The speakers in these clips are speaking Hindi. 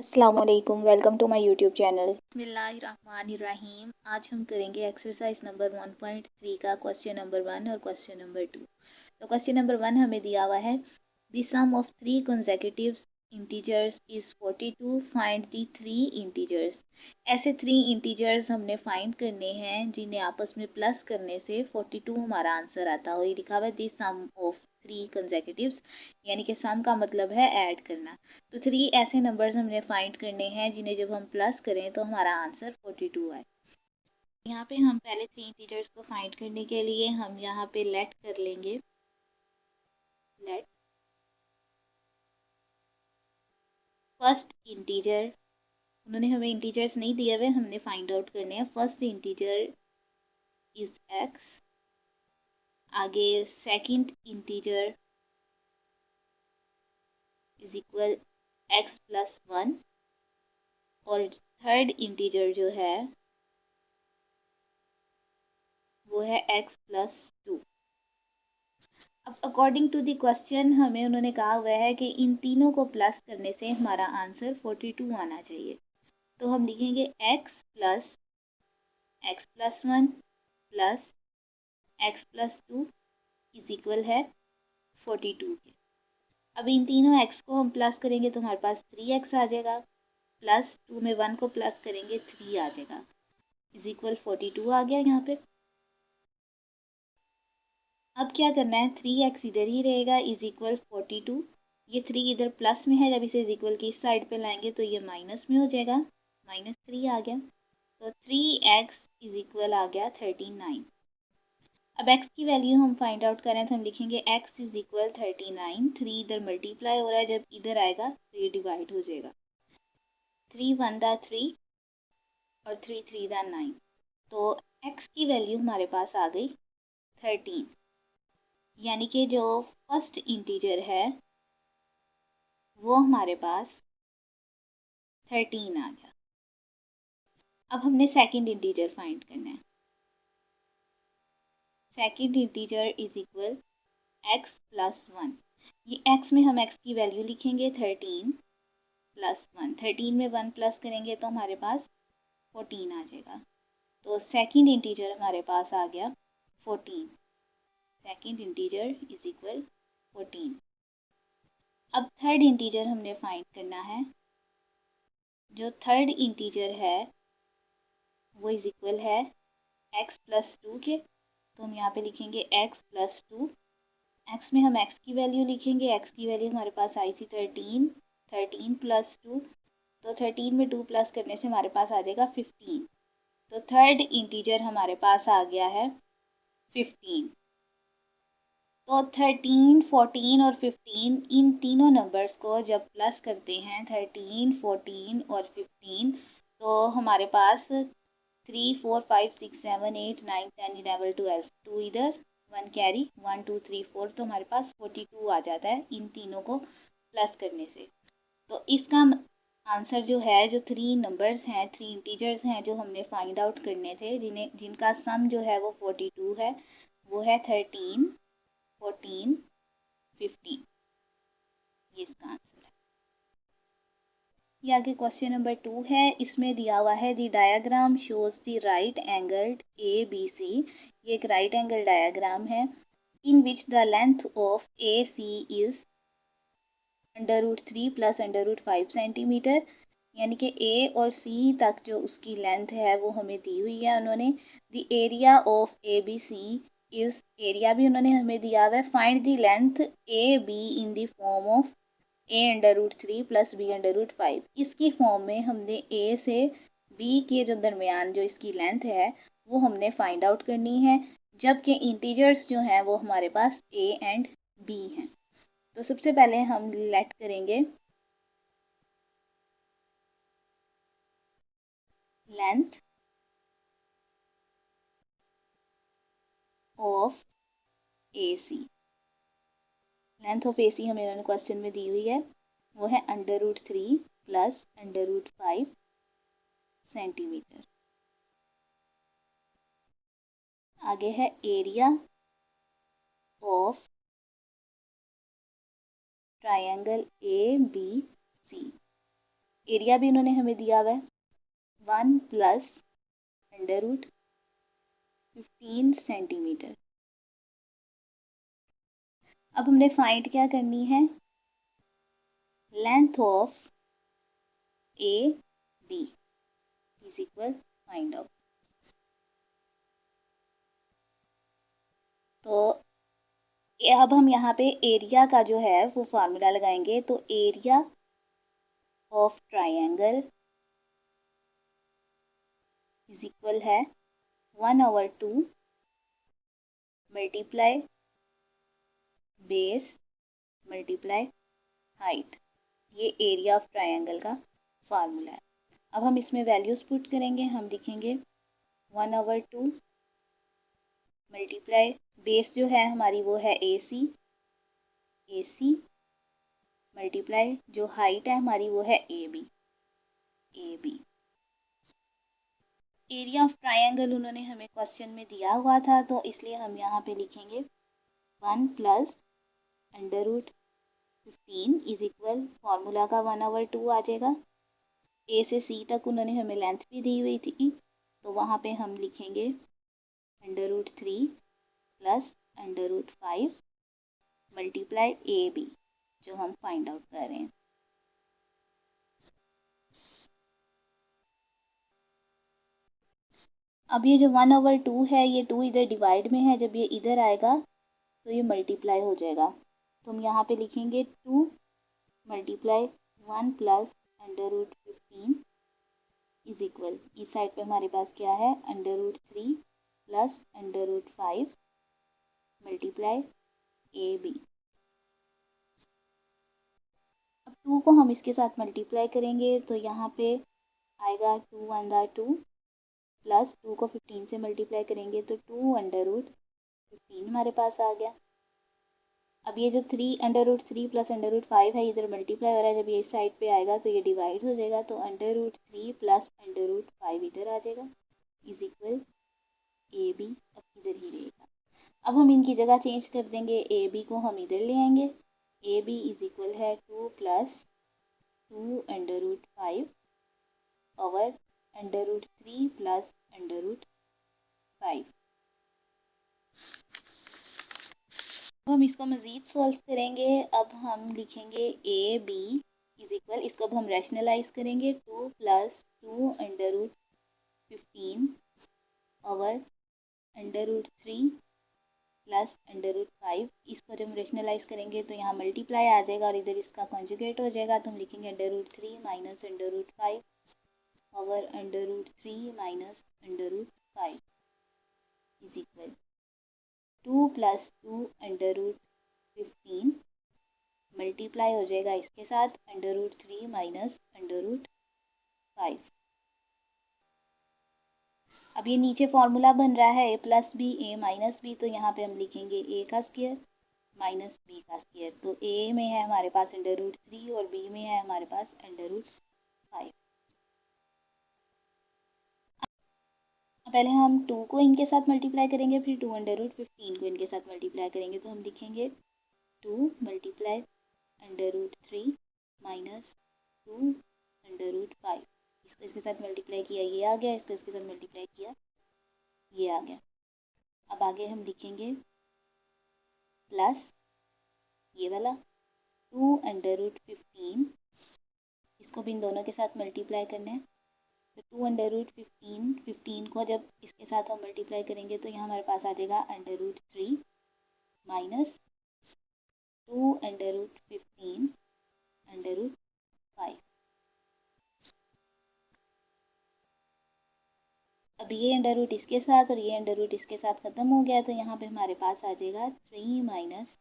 अस्सलामुअलैकुम, welcome to my YouTube channel. बिस्मिल्लाहिर्रहमानिर्रहीम। आज हम करेंगे एक्सरसाइज नंबर 1.3 का क्वेश्चन नंबर 1 और क्वेश्चन नंबर 2। तो क्वेश्चन नंबर 1 हमें दिया हुआ है the sum of three consecutive integers is 42, find the three integers. ऐसे थ्री इंटीजर्स हमने फाइंड करने हैं जिन्हें आपस में प्लस करने से 42 हमारा आंसर आता हो। ये लिखा हुआ है द सम ऑफ थ्री कंसेक्यूटिव्स, यानी कि सम का मतलब है ऐड करना। तो थ्री ऐसे नंबर्स हमने फाइंड करने हैं जिन्हें जब हम प्लस करें तो हमारा आंसर 42 आए। यहाँ पे हम पहले थ्री इंटीजर्स को फाइंड करने के लिए हम यहाँ पे लेट कर लेंगे। लेट फर्स्ट इंटीजर, उन्होंने हमें इंटीजर्स नहीं दिए हुए, हमने फाइंड आउट करने हैं। फर्स्ट इंटीजर इज एक्स, आगे second integer is equal x plus 1 और थर्ड इंटीजर जो है वो है एक्स प्लस 2। अब अकॉर्डिंग टू द क्वेश्चन हमें उन्होंने कहा हुआ है कि इन तीनों को प्लस करने से हमारा आंसर 42 आना चाहिए। तो हम लिखेंगे x plus 1 plus x plus 2 is equal है 42 के। अब इन तीनों एक्स को हम प्लस करेंगे तो हमारे पास 3x आ जाएगा, प्लस 2 में 1 को प्लस करेंगे 3 आ जाएगा, इज इक्वल 42 आ गया यहाँ पे। अब क्या करना है, 3x इधर ही रहेगा, इज इक्वल 42। ये 3 इधर प्लस में है, जब इसे इज इक्वल की इस साइड पे लाएंगे तो ये माइनस में हो जाएगा, -3 आ गया। तो 3x इज इक्वल आ गया 39। अब x की वैल्यू हम फाइंड आउट करें तो हम लिखेंगे x इज इक्वल 39। 3 इधर मल्टीप्लाई हो रहा है, जब इधर आएगा तो ये डिवाइड हो जाएगा। 3 1 दा 3 और 3 3 दा 9। तो x की वैल्यू हमारे पास आ गई 13, यानी कि जो फर्स्ट इंटीजर है वो हमारे पास 13 आ गया। अब हमने सेकंड इंटीजर फाइंड करना है। Second integer is equal x plus 1। ये x में हम x की वैल्यू लिखेंगे 13 प्लस 1। 13 में 1 प्लस करेंगे तो हमारे पास 14 आ जाएगा। तो सेकंड इंटीजर हमारे पास आ गया 14। Second integer is equal 14। अब थर्ड इंटीजर हमने फाइंड करना है। जो थर्ड इंटीजर है वो इज इक्वल है x प्लस 2 के। तो हम यहाँ पे लिखेंगे x प्लस 2। x में हम x की वैल्यू लिखेंगे, x की वैल्यू हमारे पास आई थी 13। 13 प्लस 2, तो 13 में 2 प्लस करने से हमारे पास आ जाएगा 15। तो थर्ड इंटीजर हमारे पास आ गया है 15। तो 13, 14 और 15 इन तीनों नंबर्स को जब प्लस करते हैं 13, 14 और 15, तो हमारे पास 3 4 5 6 7 8 9 10 11 12, 2 इधर 1 कैरी 1 2 3 4, तो हमारे पास 42 आ जाता है इन तीनों को प्लस करने से। तो इसका आंसर जो है, जो थ्री नंबर्स हैं, थ्री इंटीजर्स हैं जो हमने फाइंड आउट करने थे, जिनका सम जो है वो 42 है, वो है 13, 14, 15। ये इसका आंसर है। ये आगे क्वेश्चन नंबर 2 है। इसमें दिया हुआ है the diagram shows the right angled A B C. ये एक राइट एंगल डायग्राम है in which the length of A C is √3 plus √5 centimetre, यानी कि ए और सी तक जो उसकी लेंथ है वो हमें दी हुई है उन्होंने। The area of A B C is, area भी उन्होंने हमें दिया हुआ है। Find the length A B in the form of a√3 plus b√5। इसकी फॉर्म में हमने a से b के जो दरमियान जो इसकी लेंथ है वो हमने फाइंड आउट करनी है, जबकि इंटीजर्स जो हैं वो हमारे पास a एंड b हैं। तो सबसे पहले हम लेट करेंगे length of A C. Length of A C हमें इन्होंने क्वेश्चन में दी हुई है, वो है √3 प्लस √5 सेंटीमीटर। आगे है area of triangle A B C. Area भी उन्होंने हमें दिया हुआ है 1 प्लस अंडर रूट 15 सेंटीमीटर। अब हमने फाइंड क्या करनी है, length of A B is equal find out. तो अब हम यहाँ पे एरिया का जो है वो फार्मूला लगाएंगे। तो area of triangle is equal है 1/2 मल्टीप्लाई बेस मल्टीप्लाई हाइट। ये एरिया ऑफ ट्राइंगल का फार्मूला है। अब हम इसमें वैल्यूज पुट करेंगे। हम लिखेंगे 1/2 मल्टीप्लाई बेस जो है हमारी वो है AC मल्टीप्लाई जो हाइट है हमारी वो है AB। एरिया ऑफ ट्राइंगल उन्होंने हमें क्वेश्चन में दिया हुआ था, तो इसलिए हम यहाँ पे लिखेंगे 1 plus under root 15 is equal formula का 1/2 आ जाएगा। A से C तक उन्होंने हमें लेंथ भी दी हुई थी, तो वहाँ पे हम लिखेंगे under root 3 plus under root 5 multiply AB जो हम फाइंड आउट कर रहे हैं। अब ये जो 1/2 है, ये 2 इधर डिवाइड में है, जब ये इधर आएगा तो ये मल्टीप्लाई हो जाएगा। तो हम यहाँ पे लिखेंगे 2 multiply 1 plus under root 15 is equal, इस साइड पे हमारे पास क्या है, under root 3 plus under root 5 multiply AB। अब 2 को हम इसके साथ मल्टीप्लाई करेंगे तो यहाँ पे आएगा 2 1 2 प्लस 2 को 15 से मल्टीप्लाई करेंगे तो 2 अंडर रूट 15 हमारे पास आ गया। अब ये जो 3 under root 3 plus under root 5 है इधर मल्टीप्लाई हो रहा है, जब ये इस साइड पे आएगा तो ये डिवाइड हो जाएगा, तो under root 3 plus under root 5 इधर आ जाएगा इज इक्वल AB अब इधर ही रहेगा। अब हम इनकी जगह चेंज कर देंगे, AB को हम इधर ले आएंगे, AB इज इक्वल है 2 plus 2 under root 5 over under root 3 plus under root 5। अब हम इसको मज़ीद सॉल्व करेंगे। अब हम लिखेंगे AB इज इक्वल, इसको अब हम रैशनलाइज करेंगे 2 plus 2 under root 15 over under root 3 plus under root 5। इसको जब हम रैशनलाइज करेंगे तो यहाँ मल्टीप्लाई आ जाएगा और इधर इसका कॉन्जुगेट हो जाएगा, तो हम लिखेंगे under root 3 minus under root 5 over under root 3 minus under root 5 is equal 2 plus 2 under root 15 multiply हो जाएगा इसके साथ under root 3 minus under root 5। अब ये नीचे फॉर्मूला बन रहा है a plus B A minus B, तो यहाँ पे हम लिखेंगे a का स्क्वायर माइनस b का स्क्वायर। तो a में है हमारे पास अंडर रूट 3 और b में है हमारे पास अंडर रूट 5। पहले हम 2 को इनके साथ मल्टीप्लाई करेंगे, फिर 2 अंडर रूट 15 को इनके साथ मल्टीप्लाई करेंगे, तो हम लिखेंगे 2 multiply under root 3 minus 2 under root 5। इसको इसके साथ मल्टीप्लाई किया ये आ गया, इसको इसके साथ मल्टीप्लाई किया ये आ गया। अब आगे हम लिखेंगे प्लस ये वाला 2 अंडर रूट 15, इसको भी इन दोनों के साथ मल्टीप्लाई करना है। तो 2 अंडर रूट 15 को जब इसके साथ हम मल्टीप्लाई करेंगे तो यहाँ हमारे पास आ जाएगा under root 3 minus 2 under root 15 under root 5। अब ये अंडर रूट इसके साथ और ये अंडर रूट इसके साथ ख़त्म हो गया, तो यहाँ पे हमारे पास आ जाएगा 3 minus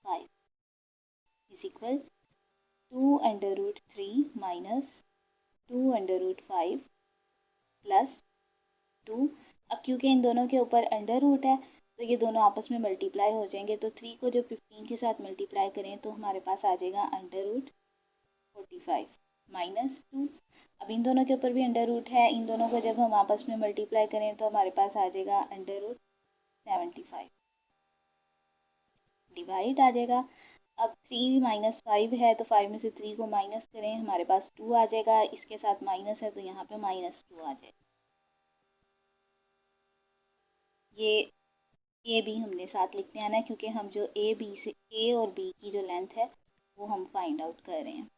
5 is equal 2 under root 3 minus 2 under root 5 plus 2। अब क्योंकि इन दोनों के ऊपर अंडर रूट है तो ये दोनों आपस में मल्टीप्लाई हो जाएंगे, तो 3 को जब 15 के साथ मल्टीप्लाई करें तो हमारे पास आ जाएगा अंडर रूट 45 माइनस 2। अब इन दोनों के ऊपर भी अंडर रूट है, इन दोनों को जब हम आपस में मल्टीप्लाई करें तो हमारे पास आ जाएगा अंडर रूट 75 डिवाइड आ जाएगा। अब 3 माइनस 5 है तो 5 में से 3 को माइनस करें, हमारे पास 2 आ जाएगा। इसके साथ माइनस है तो यहाँ पे -2 आ जाएगा। ये भी हमने साथ लिखते आना है क्योंकि हम जो ए और बी की जो लेंथ है वो हम फाइंड आउट कर रहे हैं।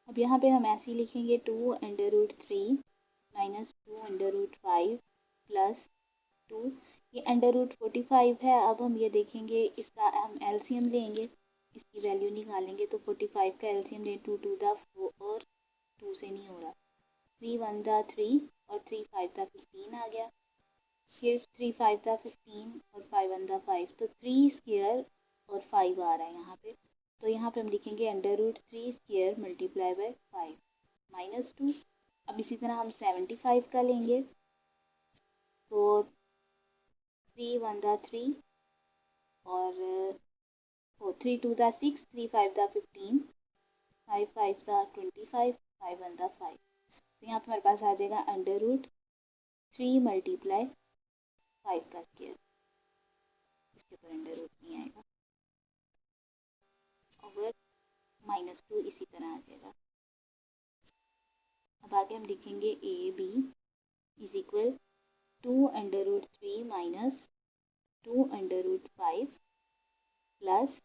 अब यहाँ पे हम ऐसे ही लिखेंगे 2√3 - 2√5 + 2। ये √45 है। अब हम ये देखेंगे, इसका हम एलसीएम लेंगे, इसकी वैल्यू निकालेंगे तो 45 का एलसीएम लें 2 2 दा 4 और 2 से नहीं हो रहा, 3 1 दा 3 और 3 5 दा 15 आ गया। फिर 3 5 दा 15 और 5 1 दा 5, तो 3 स्क्वायर और 5 आ रहा है यहाँ पे। तो यहाँ पे हम लिखेंगे √3 स्क्वायर मल्टीप्लाई बाय 5 -2। अब इसी तरह हम 75 का लेंगे तो 3 1 दा 3 और 3 2 दा 6, 3 5 दा 15, 5 5 दा 25, 5 1 दा 5। तो यहाँ पे हमारे पास आ जाएगा √3 मल्टीप्लाई 5 का स्क्वायर, इसके ऊपर अंडर रूट नहीं आएगा, और -2 इसी तरह आ जाएगा। अब आगे हम लिखेंगे AB is equal 2√3 minus 2√5 plus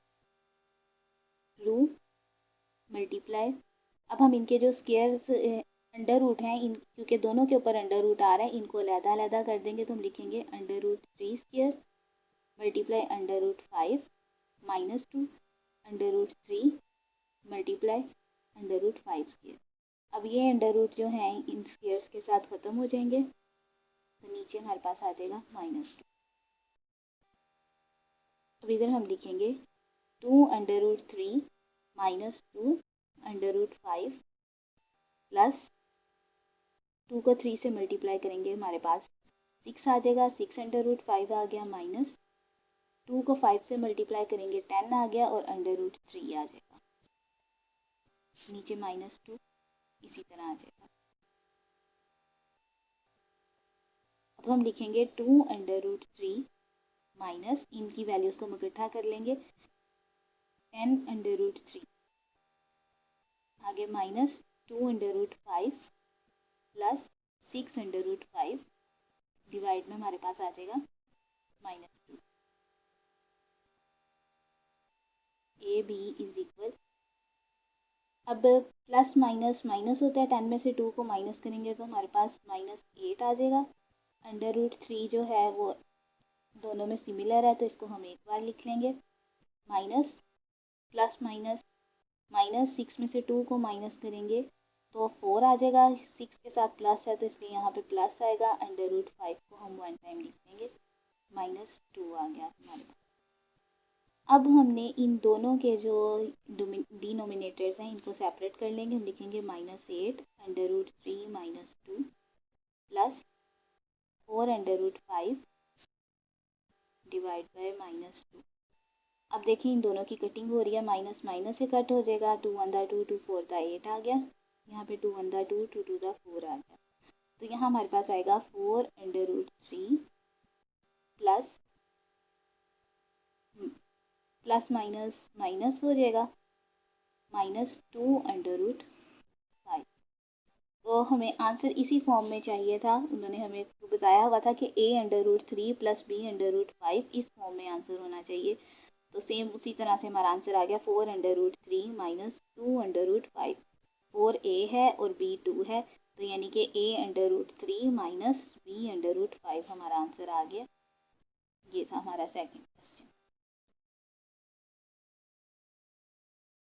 रू मल्टीप्लाई। अब हम इनके जो स्क्वायर्स अंडर रूट हैं, इन क्योंकि दोनों के ऊपर अंडर रूट आ रहा है, इनको अलग-अलग कर देंगे तो हम लिखेंगे √3 स्क्वायर मल्टीप्लाई √5 -2 √3 मल्टीप्लाई √5 स्क्वायर। अब ये अंडर रूट जो हैं इन स्क्वायर्स के साथ ख़त्म हो जाएंगे तो नीचे हमारे पास आ जाएगा -2। अब इधर हम लिखेंगे 2√3 -2 √5 प्लस 2 को 3 से मल्टीप्लाई करेंगे, हमारे पास 6 आ जाएगा। 6 √5 आ गया, माइनस 2 को 5 से मल्टीप्लाई करेंगे 10 आ गया, और √3 आ जाएगा, नीचे -2 इसी तरह आ जाएगा। अब हम लिखेंगे 2√3 माइनस, इनकी वैल्यूज़ को हम इकट्ठा कर लेंगे, 10√3 आगे -2√5 प्लस 6√5 डिवाइड में हमारे पास आ जाएगा -2। AB इज इक्वल, अब प्लस माइनस माइनस होता है, 10 में से 2 को माइनस करेंगे तो हमारे पास -8 आ जाएगा। √3 जो है वो दोनों में सिमिलर है तो इसको हम एक बार लिख लेंगे, माइनस प्लस माइनस -6 में से 2 को माइनस करेंगे तो 4 आ जाएगा, 6 के साथ प्लस है तो इसलिए यहाँ पे प्लस आएगा। √5 को हम 1 टाइम लिख देंगे, -2 आ गया हमारे पास। अब हमने इन दोनों के जो डिनोमिनेटर्स हैं इनको सेपरेट कर लेंगे, हम लिखेंगे -8 √3 - 2 प्लस 4 √5 डिवाइड बाय -2। अब देखिए इन दोनों की कटिंग हो रही है, माइनस माइनस से कट हो जाएगा, 2 1 दा 2 2 4 दा 8 आ गया, यहाँ पे 2 1 दा 2 2 2 दा 4 आ गया। तो यहाँ हमारे पास आएगा 4√3 प्लस प्लस माइनस माइनस हो जाएगा, -2√5। तो हमें आंसर इसी फॉर्म में चाहिए था, उन्होंने हमें बताया हुआ था कि A√3 प्लस B√5 इस फॉर्म में आंसर होना चाहिए। तो सेम उसी तरह से हमारा आंसर आ गया 4√3 माइनस 2√5। 4A है और B 2 है, तो यानी कि A√3 माइनस B√5 हमारा आंसर आ गया। ये था हमारा सेकंड क्वेश्चन।